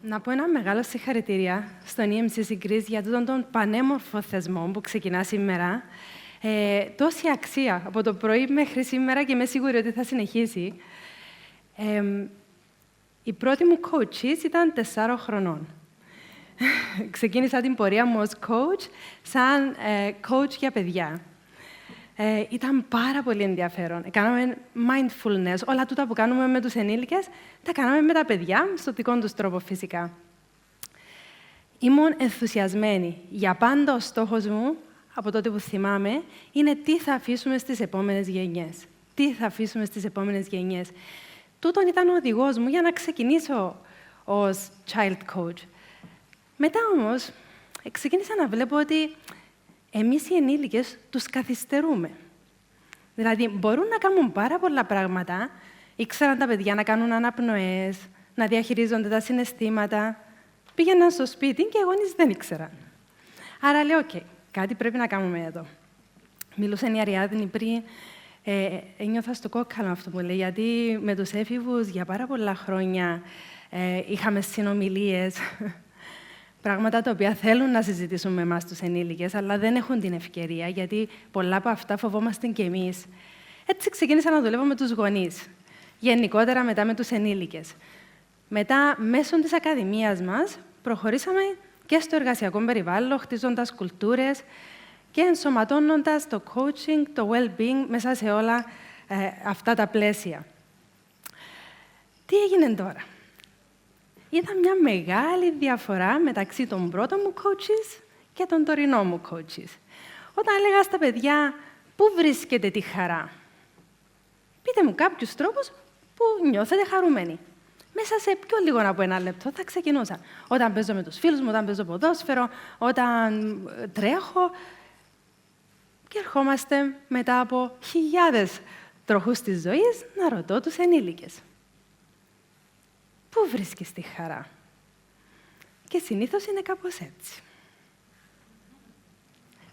να πω ένα μεγάλο συγχαρητήρια στον EMCC Greece για τον πανέμορφο θεσμό που ξεκινά σήμερα. Τόση αξία από το πρωί μέχρι σήμερα και είμαι σίγουρη ότι θα συνεχίσει. Η πρώτη μου coaches ήταν 4 χρονών. Ξεκίνησα την πορεία μου ως coach, σαν coach για παιδιά. Ήταν πάρα πολύ ενδιαφέρον. Κάναμε mindfulness. Όλα τούτα που κάνουμε με τους ενήλικες, τα κάναμε με τα παιδιά, στο δικό τους τρόπο φυσικά. Ήμουν ενθουσιασμένη. Για πάντα ο στόχος μου, από τότε που θυμάμαι, είναι τι θα αφήσουμε στις επόμενες γενιές. Τι θα αφήσουμε στις επόμενες γενιές. Τούτον ήταν ο οδηγός μου για να ξεκινήσω ως child coach. Μετά όμως, ξεκίνησα να βλέπω ότι εμείς οι ενήλικες τους καθυστερούμε. Δηλαδή, μπορούν να κάνουν πάρα πολλά πράγματα. Ήξεραν τα παιδιά να κάνουν αναπνοές, να διαχειρίζονται τα συναισθήματα. Πήγαιναν στο σπίτι και οι γονείς δεν ήξεραν. Άρα λέω, OK, κάτι πρέπει να κάνουμε εδώ. Μιλούσε η Αριάδνη πριν, ένιωθα στο κόκκαλο αυτό που λέει, γιατί με τους έφηβους για πάρα πολλά χρόνια είχαμε συνομιλίες, πράγματα τα οποία θέλουν να συζητήσουν με εμάς τους ενήλικες, αλλά δεν έχουν την ευκαιρία, γιατί πολλά από αυτά φοβόμαστε και εμείς. Έτσι ξεκίνησα να δουλεύω με τους γονείς, γενικότερα μετά με τους ενήλικες. Μετά, μέσω της Ακαδημίας μας, προχωρήσαμε και στο εργασιακό περιβάλλον, χτίζοντας κουλτούρες και ενσωματώνοντας το coaching, το well-being μέσα σε όλα αυτά τα πλαίσια. Τι έγινε τώρα? Είδα μια μεγάλη διαφορά μεταξύ των πρώτων μου coaches και των τωρινών μου coaches. Όταν έλεγα στα παιδιά, πού βρίσκετε τη χαρά? Πείτε μου κάποιους τρόπους που νιώθετε χαρούμενοι. Μέσα σε πιο λίγο από 1 λεπτό θα ξεκινούσα. Όταν παίζω με τους φίλους μου, όταν παίζω ποδόσφαιρο, όταν τρέχω. Και ερχόμαστε μετά από χιλιάδες τροχούς της ζωής να ρωτώ τους ενήλικες. Πού βρίσκεις τη χαρά? Και συνήθως είναι κάπως έτσι.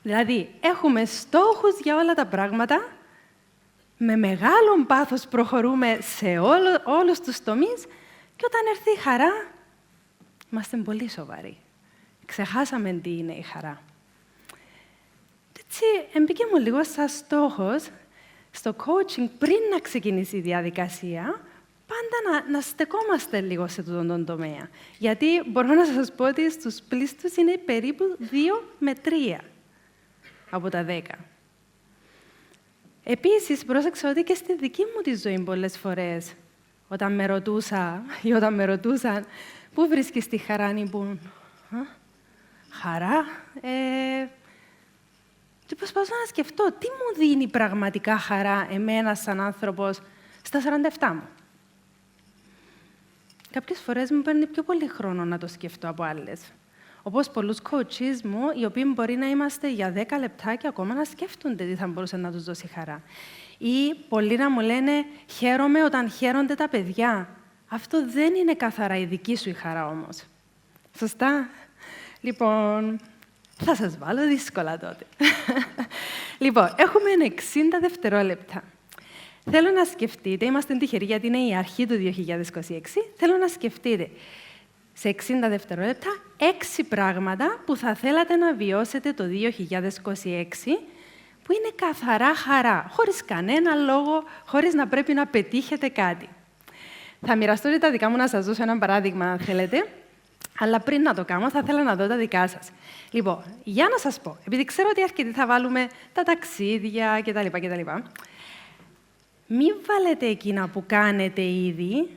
Δηλαδή, έχουμε στόχους για όλα τα πράγματα, με μεγάλο πάθος προχωρούμε σε όλους τους τομείς και όταν έρθει η χαρά, είμαστε πολύ σοβαροί. Ξεχάσαμε τι είναι η χαρά. Έτσι, εμπήκε μου λίγο σαν στόχος, στο coaching, πριν να ξεκινήσει η διαδικασία, πάντα να στεκόμαστε λίγο σε αυτόν τον τομέα. Γιατί μπορώ να σας πω ότι στους πλήστους είναι περίπου 2 με 3 από τα 10. Επίσης, πρόσεξα ότι και στη δική μου τη ζωή πολλές φορές, όταν με ρωτούσα ή όταν με ρωτούσαν πού βρίσκεις τη χαρά, νιμπούν. Χαρά? Και προσπαθώ να σκεφτώ τι μου δίνει πραγματικά χαρά εμένα σαν άνθρωπος στα 47 μου. Κάποιες φορές μου παίρνει πιο πολύ χρόνο να το σκεφτώ από άλλες. Όπως πολλούς coaches μου, οι οποίοι μπορεί να είμαστε για 10 λεπτά και ακόμα να σκέφτονται τι θα μπορούσε να τους δώσει χαρά. Ή πολλοί να μου λένε, χαίρομαι όταν χαίρονται τα παιδιά. Αυτό δεν είναι καθαρά η δική σου η χαρά όμως. Σωστά? Λοιπόν, θα σας βάλω δύσκολα τότε. Λοιπόν, έχουμε 60 δευτερόλεπτα. Θέλω να σκεφτείτε, είμαστε τυχεροί γιατί είναι η αρχή του 2026, θέλω να σκεφτείτε σε 60 δευτερόλεπτα 6 πράγματα που θα θέλατε να βιώσετε το 2026, που είναι καθαρά χαρά, χωρίς κανένα λόγο, χωρίς να πρέπει να πετύχετε κάτι. Θα μοιραστώ τα δικά μου να σας δώσω ένα παράδειγμα, αν θέλετε, αλλά πριν να το κάνω, θα ήθελα να δω τα δικά σας. Λοιπόν, για να σας πω, επειδή ξέρω ότι αρκετοί θα βάλουμε τα ταξίδια κτλ. Μην βάλετε εκείνα που κάνετε ήδη,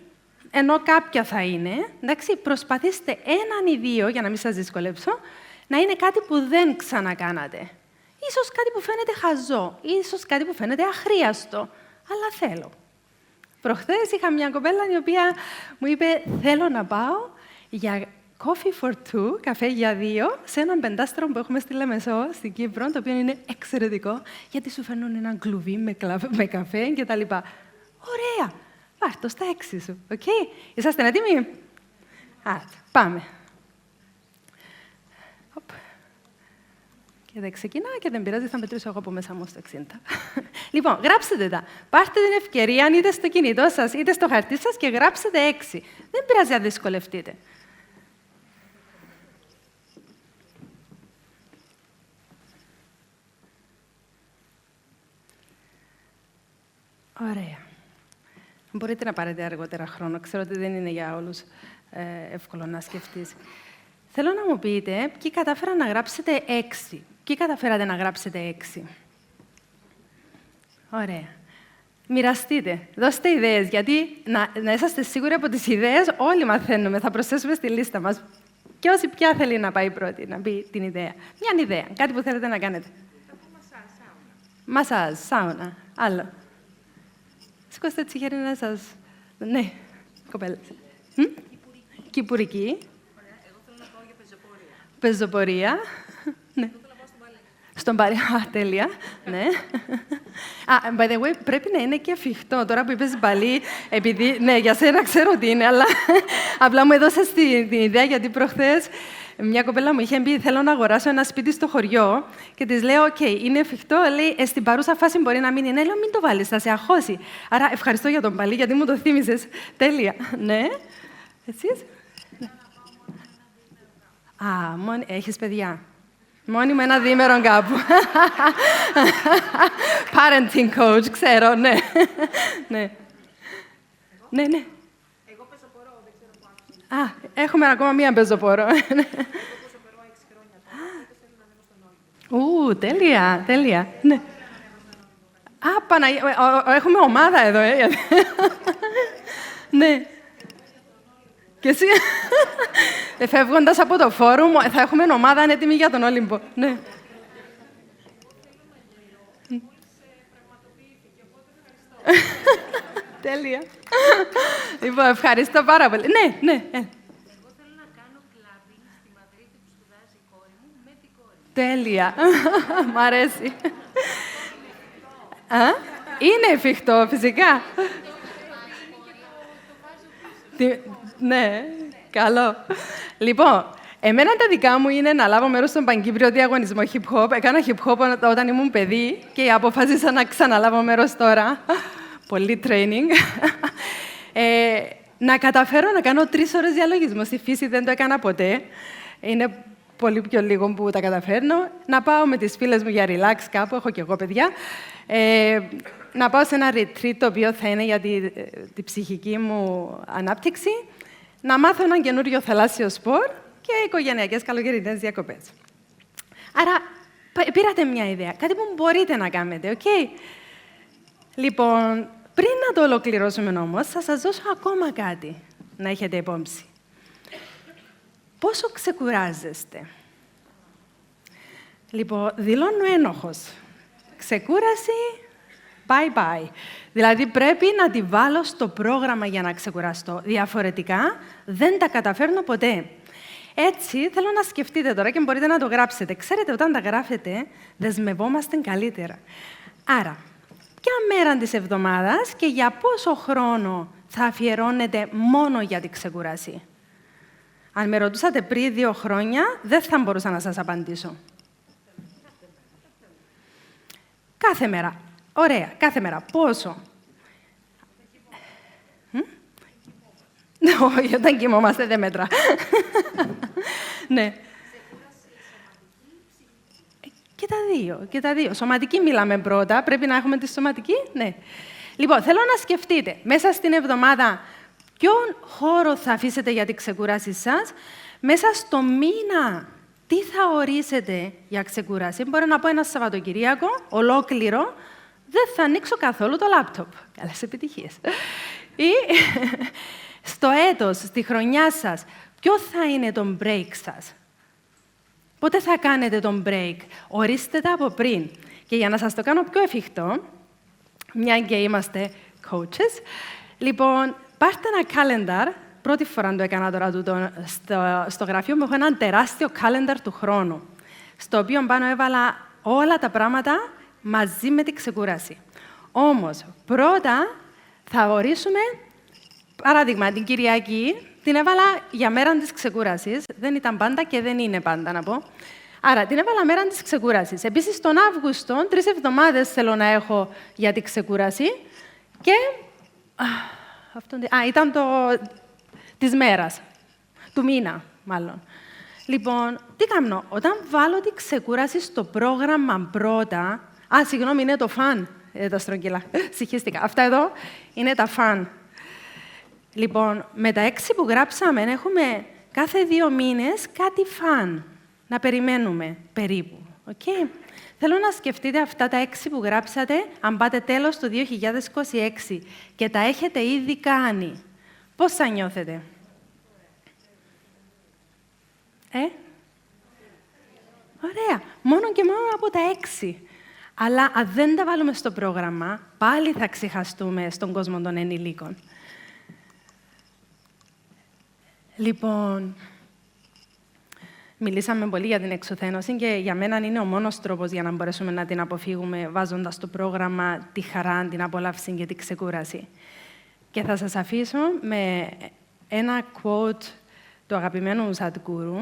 ενώ κάποια θα είναι. Εντάξει, προσπαθήστε 1 ή 2, για να μην σας δυσκολέψω, να είναι κάτι που δεν ξανακάνατε. Ίσως κάτι που φαίνεται χαζό, ίσως κάτι που φαίνεται αχρίαστο, αλλά θέλω. Προχθές είχα μια κοπέλα η οποία μου είπε «Θέλω να πάω για coffee for 2, καφέ για 2, σε έναν πεντάστρο που έχουμε στη Λεμεσό, στην Κύπρο, το οποίο είναι εξαιρετικό, γιατί σου φέρνουν έναν κλουβί με καφέ κτλ. Ωραία! Πάρ' το στα 6 σου, okay? Είσαστε έτοιμοι? Πάμε. Και δεν ξεκινά και δεν πειράζει, θα μετρήσω εγώ από μέσα μου στο 60. Λοιπόν, γράψτε τα. Πάρτε την ευκαιρία, είτε στο κινητό σας, είτε στο χαρτί σας και γράψτε 6. Δεν πειράζει αν δυσκολευτείτε. Ωραία. Μπορείτε να πάρετε αργότερα χρόνο. Ξέρω ότι δεν είναι για όλους εύκολο να σκεφτείς. Θέλω να μου πείτε ποιοι κατάφεραν να γράψετε 6. Ποιοι καταφέρατε να γράψετε 6. Ωραία. Μοιραστείτε. Δώστε ιδέες, γιατί να είσαστε σίγουροι από τις ιδέες όλοι μαθαίνουμε. Θα προσθέσουμε στη λίστα μας. Και όσοι ποια θέλει να πάει πρώτη, να πει την ιδέα. Μια ιδέα, κάτι που θέλετε να κάνετε. Μασάζ, σάουνα. Άλλο. Σηκώστε έτσι χέρι να σας... Ναι, κοπέλες. Κυπουρική. Εγώ θέλω να πάω για πεζοπορία. Πεζοπορία. Ναι. Στον μπαλί. Α, τέλεια. Ναι. By the way, πρέπει να είναι και εφικτό. Τώρα που είπες μπαλί, επειδή... Ναι, για σένα ξέρω τι είναι, αλλά απλά μου έδωσες την ιδέα, γιατί προχθές μια κοπέλα μου είχε πει: θέλω να αγοράσω ένα σπίτι στο χωριό. Και της λέω: «ΟΚ, είναι εφικτό». Λέει: στην παρούσα φάση μπορεί να μην είναι. Λέω: μην το βάλεις, θα σε αγχώσει. Άρα, ευχαριστώ για τον μπαλί, γιατί μου το θύμισες. Τέλεια. Ναι. Εσείς. Α, έχεις παιδιά. Μόνιμο ένα διήμερο κάπου. Parenting coach, ξέρω, ναι. Ναι. Ναι, ναι. Εγώ πεζοπορώ, δεν ξέρω που άκουσα. Α, έχουμε ακόμα μία πεζοπόρο. Εγώ πεζοπορώ 6 χρόνια τώρα, και θέλω να ανέβω στον Όλυμπο. Τέλεια, τέλεια. Ναι. Α, έχουμε ομάδα εδώ, Ναι. Και εσύ, φεύγοντας από το φόρουμ, θα έχουμε ομάδα έτοιμη για τον Όλυμπο. Ναι. Τέλεια. Λοιπόν, ευχαριστώ πάρα πολύ. Ναι, ναι. Εγώ θέλω να κάνω κλαμπινγκ στη Μαδρίτη που σπουδάζει η κόρη μου με την κόρη μου. Τέλεια. Μ' αρέσει. Είναι εφικτό, φυσικά. Ναι, καλό. Λοιπόν, εμένα τα δικά μου είναι να λάβω μέρος στον Παγκύπριο Διαγωνισμό Hip-Hop. Έκανα hip-hop όταν ήμουν παιδί και αποφάσισα να ξαναλάβω μέρος τώρα. Πολύ training. Να καταφέρω να κάνω 3 ώρες διαλογισμό. Στη φύση δεν το έκανα ποτέ. Είναι πολύ πιο λίγο που τα καταφέρνω. Να πάω με τις φίλες μου για relax κάπου, έχω και εγώ παιδιά. Να πάω σε ένα retreat, το οποίο θα είναι για τη ψυχική μου ανάπτυξη. Να μάθω έναν καινούριο θαλάσσιο σπορ και οικογενειακές καλοκαιρινές διακοπές. Άρα, πήρατε μια ιδέα. Κάτι που μπορείτε να κάνετε, ok? Λοιπόν, πριν να το ολοκληρώσουμε όμως, θα σας δώσω ακόμα κάτι να έχετε υπόψη. Πόσο ξεκουράζεστε? Λοιπόν, δηλώνω ένοχος. Ξεκούραση, bye-bye. Δηλαδή, πρέπει να τη βάλω στο πρόγραμμα για να ξεκουραστώ. Διαφορετικά, δεν τα καταφέρνω ποτέ. Έτσι, θέλω να σκεφτείτε τώρα και μπορείτε να το γράψετε. Ξέρετε, όταν τα γράφετε, δεσμευόμαστε καλύτερα. Άρα, ποια μέρα της εβδομάδας και για πόσο χρόνο θα αφιερώνετε μόνο για την ξεκούραση? Αν με ρωτούσατε πριν 2 χρόνια, δεν θα μπορούσα να σας απαντήσω. Κάθε μέρα. Ωραία, κάθε μέρα. Πόσο? Όχι, όταν κοιμόμαστε δεν μέτρα. Ναι. Και τα δύο. Σωματική μιλάμε πρώτα. Πρέπει να έχουμε τη σωματική. Ναι. Λοιπόν, θέλω να σκεφτείτε μέσα στην εβδομάδα ποιον χώρο θα αφήσετε για την ξεκούραση σας. Μέσα στο μήνα τι θα ορίσετε για ξεκούραση. Μπορώ να πω ένα Σαββατοκυριακό ολόκληρο. Δεν θα ανοίξω καθόλου το λάπτοπ. Καλές επιτυχίες. Ή στο έτος, στη χρονιά σας, ποιο θα είναι το break σας? Πότε θα κάνετε τον break? Ορίστε τα από πριν. Και για να σας το κάνω πιο εφικτό, μια και είμαστε coaches, λοιπόν, πάρτε ένα calendar. Πρώτη φορά το έκανα τώρα στο γραφείο μου. Έχω ένα τεράστιο calendar του χρόνου, στο οποίο πάνω έβαλα όλα τα πράγματα μαζί με την ξεκούραση. Όμως, πρώτα θα ορίσουμε, παράδειγμα, την Κυριακή, την έβαλα για μέρα της ξεκούρασης. Δεν ήταν πάντα και δεν είναι πάντα, να πω. Άρα, την έβαλα μέρα της ξεκούρασης. Επίσης, τον Αύγουστο, 3 εβδομάδες θέλω να έχω για την ξεκούραση. Και... ήταν της μέρας. Του μήνα, μάλλον. Λοιπόν, τι κάνω? Όταν βάλω την ξεκούραση στο πρόγραμμα πρώτα... συγγνώμη, είναι το φαν. τα στρογγυλά. Συγχύστηκα. Αυτά εδώ είναι τα φαν. Λοιπόν, με τα 6 που γράψαμε, έχουμε κάθε 2 μήνες κάτι φαν. Να περιμένουμε, περίπου. Okay? Θέλω να σκεφτείτε αυτά τα 6 που γράψατε, αν πάτε τέλος του 2026 και τα έχετε ήδη κάνει. Πώς θα νιώθετε? Ωραία. Μόνο και μόνο από τα 6. Αλλά αν δεν τα βάλουμε στο πρόγραμμα, πάλι θα ξεχαστούμε στον κόσμο των ενηλίκων. Λοιπόν, μιλήσαμε πολύ για την εξουθένωση και για μένα είναι ο μόνος τρόπος για να μπορέσουμε να την αποφύγουμε, βάζοντας στο πρόγραμμα τη χαρά, την απολαύση και την ξεκούραση. Και θα σας αφήσω με ένα quote του αγαπημένου μου Σαντγκούρου.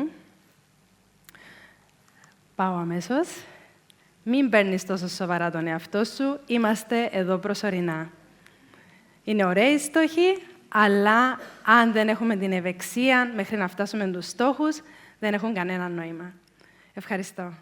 Πάω αμέσως. Μην παίρνεις τόσο σοβαρά τον εαυτό σου, είμαστε εδώ προσωρινά. Είναι ωραίοι στόχοι, αλλά αν δεν έχουμε την ευεξία μέχρι να φτάσουμε τους στόχους, δεν έχουν κανένα νόημα. Ευχαριστώ.